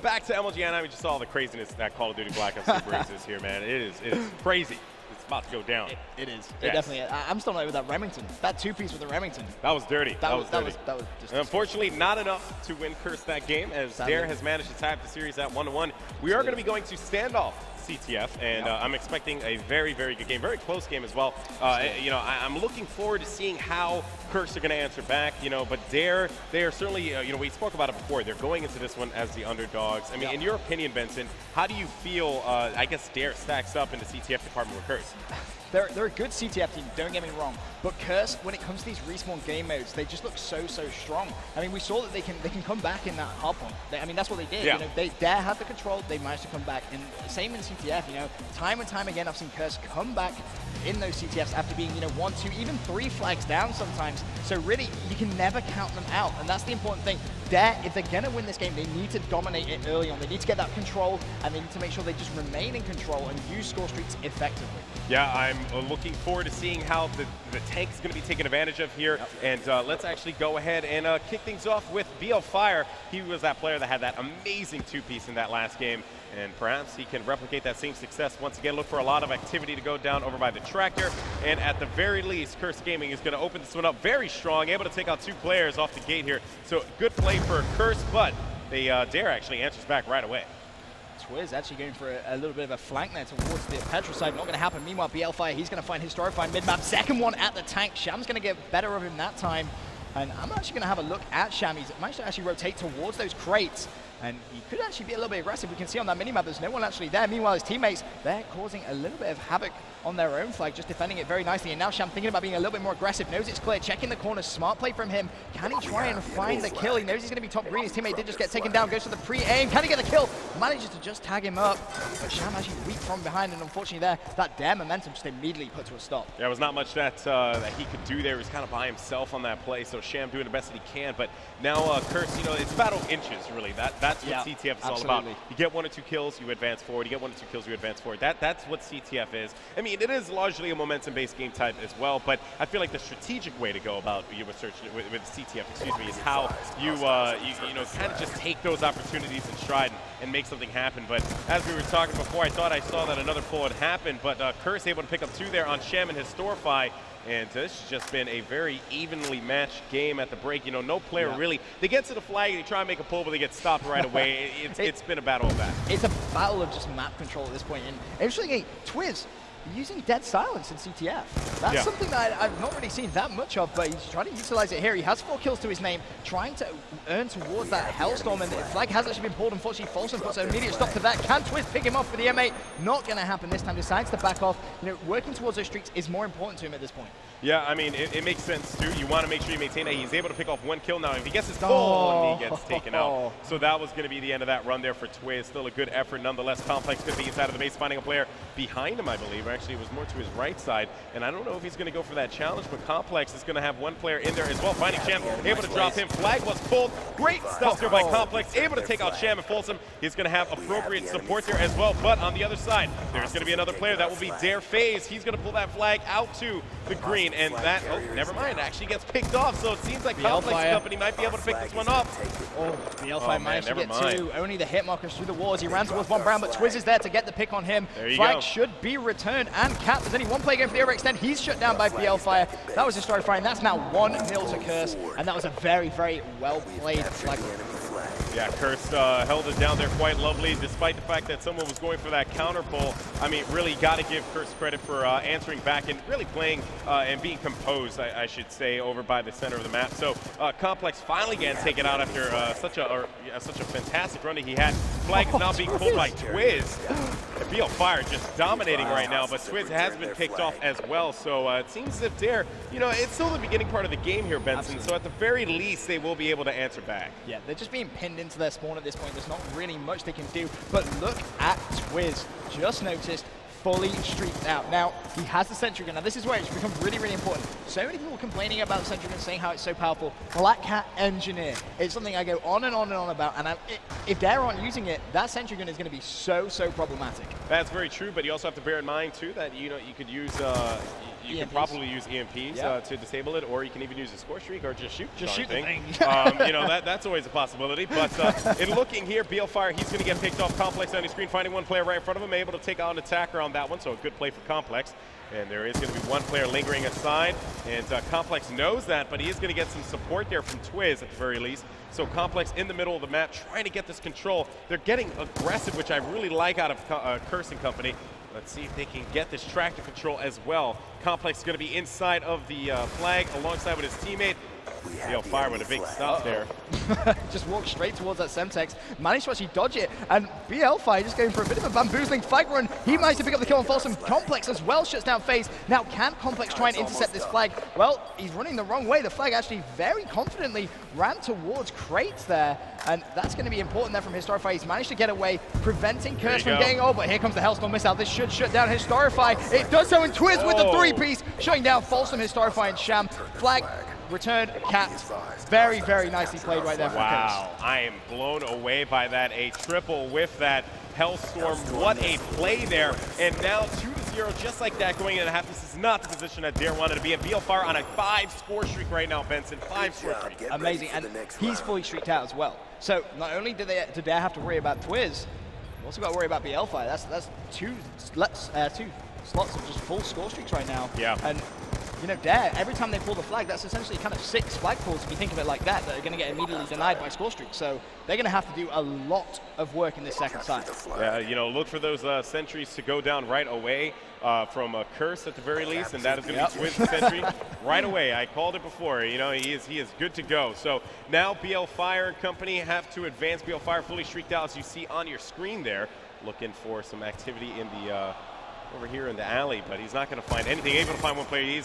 back to MLG, we just saw all the craziness that Call of Duty Black Ops 2 brings us here, man. It is crazy. It's about to go down. It is. Yes. It definitely is. I'm still not with that Remington. That two-piece with the Remington. That was dirty. That was dirty. That was just unfortunately, not enough to win Curse that game, as Dare has managed to tie up the series at 1-1. We are going to be going to Standoff CTF, and I'm expecting a very, very good game, very close game as well. You know, I'm looking forward to seeing how Curse are going to answer back. You know, but Dare, they are certainly, you know, we spoke about it before. They're going into this one as the underdogs. I mean, in your opinion, Benson, how do you feel? I guess Dare stacks up in the CTF department with Curse. They're a good CTF team, don't get me wrong. But Curse, when it comes to these respawn game modes, they just look so strong. I mean, we saw that they can come back in that hardpoint. I mean, that's what they did. Yeah. You know, Dare had the control, they managed to come back. And same in CTF, you know, time and time again, I've seen Curse come back in those CTFs after being, you know, 1, 2, even 3 flags down sometimes. So really, you can never count them out. And that's the important thing. Dare, if they're gonna win this game, they need to dominate it early on. They need to get that control, and they need to make sure they just remain in control and use score streaks effectively. Yeah, I'm looking forward to seeing how the tank is going to be taken advantage of here. Yep. And let's actually go ahead and kick things off with BL Fire. He was that player that had that amazing two-piece in that last game. And perhaps he can replicate that same success once again. Look for a lot of activity to go down over by the tractor. And at the very least, Curse Gaming is going to open this one up very strong, able to take out 2 players off the gate here. So good play for Curse, but they Dare actually answers back right away. Twiz actually going for a little bit of a flank there towards the Petra side. Not going to happen. Meanwhile, BL Fire, he's going to find Historify mid-map. Second one at the tank. Sham's going to get better of him that time. And I'm actually going to have a look at Sham. He's managed to actually rotate towards those crates. And he could actually be a little bit aggressive. We can see on that minimap there's no one actually there. Meanwhile, his teammates, they're causing a little bit of havoc on their own flag, just defending it very nicely. And now Sham thinking about being a little bit more aggressive, knows it's clear, checking the corner, smart play from him. Can he try and find the kill? He knows he's going to be top green. His teammate did just get taken down, goes for the pre-aim. Can he get the kill? Manages to just tag him up. But Sham actually weak from behind, and unfortunately there, that Dare momentum just immediately put to a stop. There was not much that he could do there. He was kind of by himself on that play, so Sham doing the best that he can. But now Curse, you know, it's a battle of inches, really. That's what CTF is all about. You get 1 or 2 kills, you advance forward. You get 1 or 2 kills, you advance forward. That's what CTF is. I mean, it is largely a momentum-based game type as well, but I feel like the strategic way to go about with CTF, excuse me, is how you know, kind of just take those opportunities in stride and make something happen. But as we were talking before, I thought I saw that another pull had happened, but Curse able to pick up 2 there on Sham and Historify. And this has just been a very evenly matched game at the break. You know, no player really, they get to the flag, they try and make a pull, but they get stopped right away. It's been a battle of that. It's a battle of just map control at this point. And interestingly, Twiz using Dead Silence in CTF. That's something that I've not really seen that much of, but he's trying to utilize it here. He has 4 kills to his name, trying to earn towards that Hellstorm, and the flag has actually been pulled. Unfortunately, Folsom puts an immediate stop to that. Can Twiz pick him off with the M8? Not going to happen this time. Decides to back off. You know, working towards those streaks is more important to him at this point. Yeah, I mean, it makes sense, too. You want to make sure you maintain that. He's able to pick off 1 kill now. If he gets his goal, he gets taken out. So that was going to be the end of that run there for Twiz. Still a good effort, nonetheless. Complex going to be inside of the base, finding a player behind him, I believe. Or actually, it was more to his right side. And I don't know if he's going to go for that challenge, but Complex is going to have 1 player in there as well. Finding Sham, able to drop him. Flag was pulled. Great stuff there by Complex. Able to take out Sham and Folsom. He's going to have appropriate support there as well. But on the other side, there's going to be another player. That will be Dare FaZe. He's going to pull that flag out to the green. And that, never mind, actually gets picked off. So it seems like Complex Company might be able to pick this one up. The L5 managed to get 2. Only the hit markers through the walls. He ran towards Von Braun, but Twiz is there to get the pick on him. Flag should be returned and capped. There's only 1 player going for the overextend. He's shut down by BL Fire. That was Historify, and that's now 1-0 to Curse. And that was a very, very well played flag. Yeah, Curse held it down there quite lovely, despite the fact that someone was going for that counter pull. I mean, really got to give Curse credit for answering back and really playing and being composed, I should say, over by the center of the map. So Complex finally getting taken out after such a fantastic run that he had. Flag is now being pulled by Twiz. BL Fire just dominating right now, but Twiz has been picked off as well. So it seems as if Dare, you know, it's still the beginning part of the game here, Benson. So at the very least, they will be able to answer back. Yeah, they're just being pinned into their spawn at this point. There's not really much they can do. But look at Twiz. Just noticed, fully streaked out. Now, he has the Sentry Gun. Now, this is where it's become really, really important. So many people complaining about the Sentry Gun, saying how it's so powerful. Black Cat Engineer. It's something I go on and on and on about. And if Dare aren't using it, that Sentry Gun is going to be so problematic. That's very true, but you also have to bear in mind, too, that, you know, you could use you can probably use EMPs to disable it, or you can even use a score streak, or just shoot the thing. You know, that's always a possibility. But in looking here, BLFire, he's going to get picked off. Complex on his screen, finding one player right in front of him, able to take out an attacker on that one, so a good play for Complex. And there is going to be one player lingering aside, and Complex knows that, but he is going to get some support there from Twiz at the very least. So Complex in the middle of the map trying to get this control. They're getting aggressive, which I really like out of Curse and company. Let's see if they can get this track to control as well. Complex is going to be inside of the flag alongside with his teammate. BLFire with a big stop there. Just walked straight towards that Semtex. Managed to actually dodge it. And BLFire just going for a bit of a bamboozling flag run. He managed to pick up the kill on Folsom. Complex as well shuts down FaZe. Now can Complex try and intercept this flag? Well, he's running the wrong way. The flag actually very confidently ran towards Crates there. And that's going to be important there from Historify. He's managed to get away, preventing Curse from getting over. Here comes the Hellstorm missile. This should shut down Historify. It does so in Twiz with the 3-piece, shutting down Folsom, Historify, and Sham. Flag returned, capped. Very, very nicely played right there for Wow, Curse. I am blown away by that. A triple with that Hellstorm. What a play there. And now 2-0 just like that going into half. This is not the position that Dare wanted to be in. BLFire on a 5-score streak right now, Benson. 5-score streak. Amazing, and he's fully streaked out as well. So not only do Dare have to worry about Twiz, we've also got to worry about BLFire. That's two slots of just full score streaks right now. Yeah. And you know, Dare, every time they pull the flag, that's essentially kind of 6 flag pulls, if you think of it like that, that are going to get immediately denied by score streaks. So they're going to have to do a lot of work in this second side. Yeah, you know, look for those sentries to go down right away from Curse at the very least, and that is going to be Twiz sentry right away. I called it before. You know, he is good to go. So now BLFire and company have to advance. BLFire fully streaked out, as you see on your screen there, looking for some activity in the over here in the alley, but he's not going to find anything. Able to find one player. He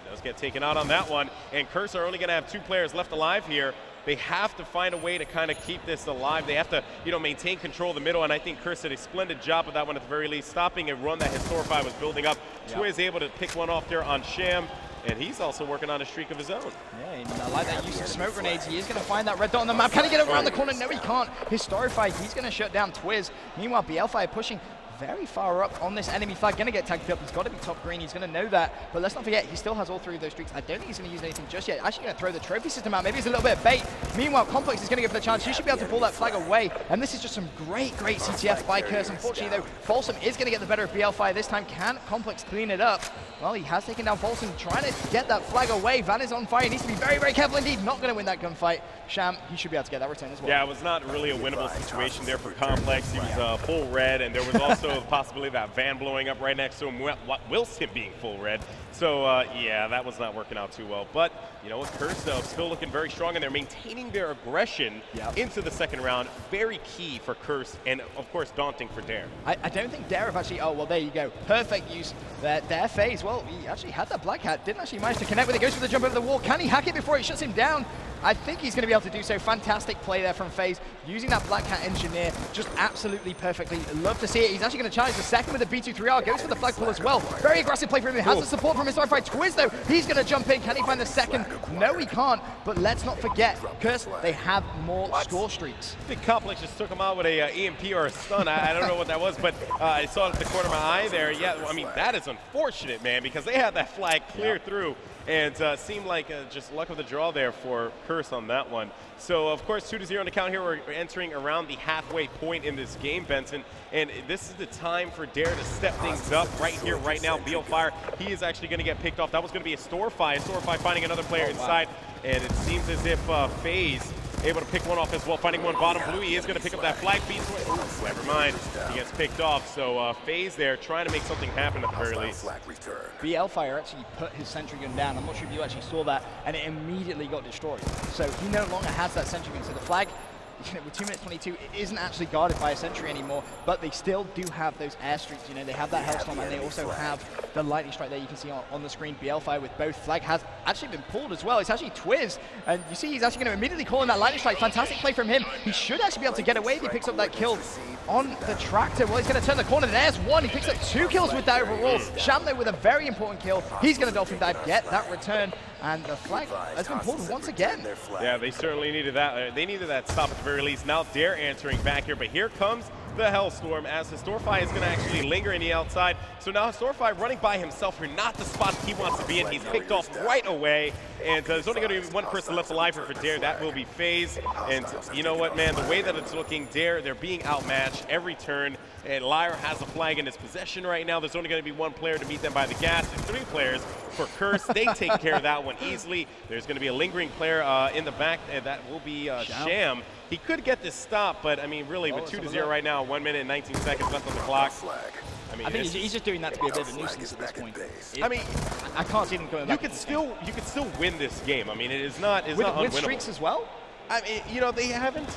does get taken out on that one, and Curse are only going to have 2 players left alive here. They have to find a way to kind of keep this alive. They have to, you know, maintain control of the middle, and I think Curse did a splendid job of that one at the very least, stopping a run that Historify was building up. Twiz able to pick one off there on Sham, and he's also working on a streak of his own. Yeah, and I like that use of smoke grenades. He is going to find that red dot on the map. Can he get around the corner? No, he can't. Historify, he's going to shut down Twiz. Meanwhile, BLFire pushing very far up on this enemy flag, going to get tagged up. He's got to be top green. He's going to know that. But let's not forget, he still has all 3 of those streaks. I don't think he's going to use anything just yet. Actually going to throw the trophy system out. Maybe it's a little bit of bait. Meanwhile, Complex is going to give the chance. You should be able to pull that flag away. And this is just some great CTF by Curse. Unfortunately, though, Folsom is going to get the better of BLFire this time. Can Complex clean it up? Well, he has taken down Folsom, trying to get that flag away. Van is on fire. He needs to be very, very careful indeed. Not going to win that gunfight. Sham, he should be able to get that return as well. Yeah, it was not really a winnable situation there for Complex. He was full red, and there was also the possibility that Van blowing up right next to him whilst him being full red. So, yeah, that was not working out too well. But, you know what, Curse, though, still looking very strong, and they're maintaining their aggression into the second round. Very key for Curse, and, of course, daunting for Dare. I don't think Dare have actually... Oh, well, there you go. Perfect use there. Dare FaZe, well, he actually had that Black Hat. Didn't actually manage to connect with it. Goes for the jump over the wall. Can he hack it before it shuts him down? I think he's going to be able to do so. Fantastic play there from FaZe. Using that Black Hat Engineer just absolutely perfectly. Love to see it. He's actually going to challenge the second with the B23R. Goes for the flag pull as well. Very aggressive play from him. He has the support from his Historify. Twiz, though. He's going to jump in. Can he find the second? No, he can't. But let's not forget, Curse, they have more score streaks. I think Complex just took him out with a EMP or a stun. I don't know what that was, but I saw it at the corner of my eye there. Yeah, I mean, that is unfortunate, man, because they had that flag clear through. And seemed like just luck of the draw there for Curse on that one. So, of course, 2-0 on the count here. We're entering around the halfway point in this game, Benson. And this is the time for Dare to step things up right here, right now. BLFire, he is actually going to get picked off. That was going to be a Storefy. Storefy finding another player inside. And it seems as if FaZe able to pick one off as well, finding one bottom blue. He is going to pick up that flag beat. Never mind. He gets picked off. So FaZe there trying to make something happen at the very least. BLFire actually put his sentry gun down. I'm not sure if you actually saw that, and it immediately got destroyed. So he no longer has that sentry gun. So the flag, you know, with 2 minutes 22, it isn't actually guarded by a sentry anymore, but they still do have those airstreaks. You know, they have that Hellstorm, and they also have the lightning strike there. You can see on the screen, BLFire with both. Flag has actually been pulled as well. It's actually Twiz, and you see he's actually going to immediately call in that lightning strike. Fantastic play from him. He should actually be able to get away if he picks up that kill on the tractor. Well, he's going to turn the corner. There's one. He picks up 2 kills with that overall. Sham, though, with a very important kill. He's going to dolphin dive, get that return, and the flag has been pulled once again. Yeah, they certainly needed that. They needed that stop at the very least. Now Dare answering back here, but here comes the Hellstorm, as Historify is going to actually linger in the outside. So now Historify running by himself for not the spot he wants to be in. He's picked off right away, and there's only going to be one person left alive for Dare. That will be FaZe. And you know what, man? The way that it's looking, Dare, they're being outmatched every turn. And Lyre has a flag in his possession right now. There's only going to be one player to meet them by the gas. There's 3 players for Curse. They take care of that one easily. There's going to be a lingering player in the back, and that will be Sham. He could get this stop, but I mean, really, with 2-0 right now, 1 minute and 19 seconds left on the clock. I think he's just doing that to be a bit of a nuisance at this point. I mean, I can't see them going back. You could still win this game. I mean, it is not unwinnable. With streaks as well. I mean, you know, they haven't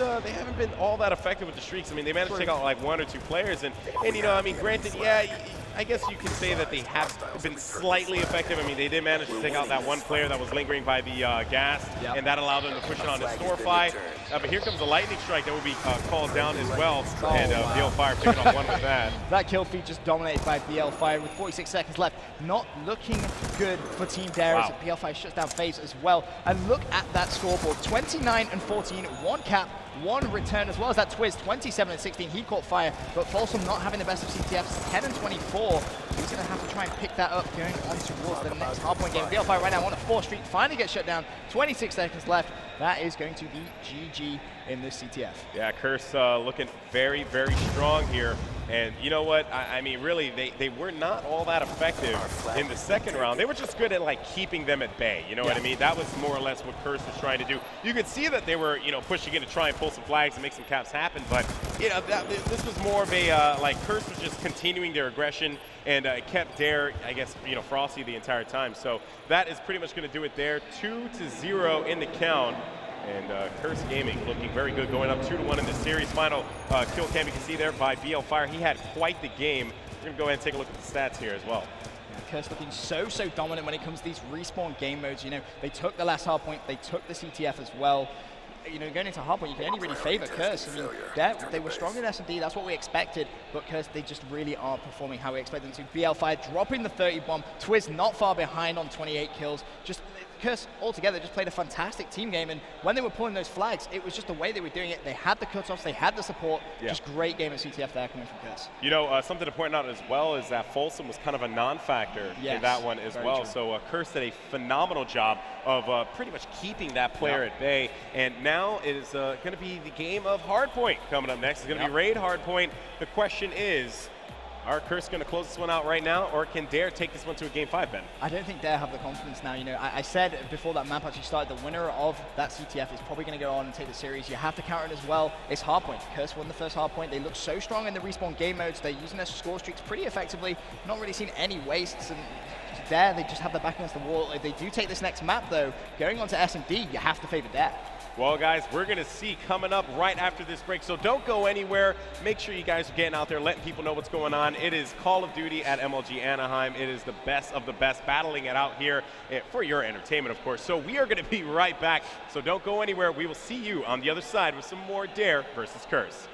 been all that effective with the streaks. I mean, they managed to take out like 1 or 2 players, and you know, I mean, granted, yeah, I guess you can say that they have been slightly effective. I mean, they did manage to take out that one player that was lingering by the gas, and that allowed them to push it on the Historify. But here comes a lightning strike that will be called down as well, and BL-Fire picking up 1 with that. That kill feed just dominated by BL-Fire with 46 seconds left. Not looking good for Team Dare as BL-Fire shuts down FaZe as well. And look at that scoreboard, 29 and 14, 1 cap, 1 return, as well as that Twiz, 27 and 16. He caught fire, but Folsom not having the best of CTFs, 10 and 24. He's going to have to try and pick that up going on towards the next hardpoint game. BL-Fire right now on a 4th streak, finally gets shut down, 26 seconds left. That is going to be GG in this CTF. Yeah, Curse looking very, very strong here. And you know what? I mean, really, they were not all that effective in the second round. They were just good at, like, keeping them at bay. You know what I mean? That was more or less what Curse was trying to do. You could see that they were, you know, pushing in to try and pull some flags and make some caps happen. But, you know, this was more of a, like, Curse was just continuing their aggression and kept Dare, I guess, you know, frosty the entire time. So that is pretty much going to do it there. 2-0 in the count. And Curse Gaming looking very good, going up 2-1 in the series. Final kill cam you can see there by BL-Fire. He had quite the game. We're going to go ahead and take a look at the stats here as well. Curse looking so dominant when it comes to these respawn game modes. You know, they took the last hardpoint, they took the CTF as well. You know, going into hardpoint, you can only really favor Curse. I mean, they were strong in S&D, that's what we expected, but Curse, they just really aren't performing how we expected them to. BL-Fire dropping the 30 bomb, Twiz not far behind on 28 kills. Just Curse altogether just played a fantastic team game, and when they were pulling those flags, it was just the way they were doing it. They had the cutoffs, they had the support. Just great game of CTF there coming from Curse. You know, something to point out as well is that Folsom was kind of a non-factor in that one as well. True. So Curse did a phenomenal job of pretty much keeping that player at bay. And now it is going to be the game of Hardpoint coming up next. It's going to be Raid Hardpoint. The question is, are Curse going to close this one out right now, or can Dare take this one to a Game 5, Ben? I don't think Dare have the confidence now. You know, I said before that map actually started, the winner of that CTF is probably going to go on and take the series. You have to counter it as well. It's Hardpoint. Curse won the first Hardpoint. They look so strong in the respawn game modes. They're using their score streaks pretty effectively. Not really seen any wastes. And Dare, they just have their back against the wall. If they do take this next map, though, going on to S&D, you have to favor Dare. Well, guys, we're going to see coming up right after this break, so don't go anywhere. Make sure you guys are getting out there, letting people know what's going on. It is Call of Duty at MLG Anaheim. It is the best of the best, battling it out here for your entertainment, of course. So we are going to be right back, so don't go anywhere. We will see you on the other side with some more Dare versus Curse.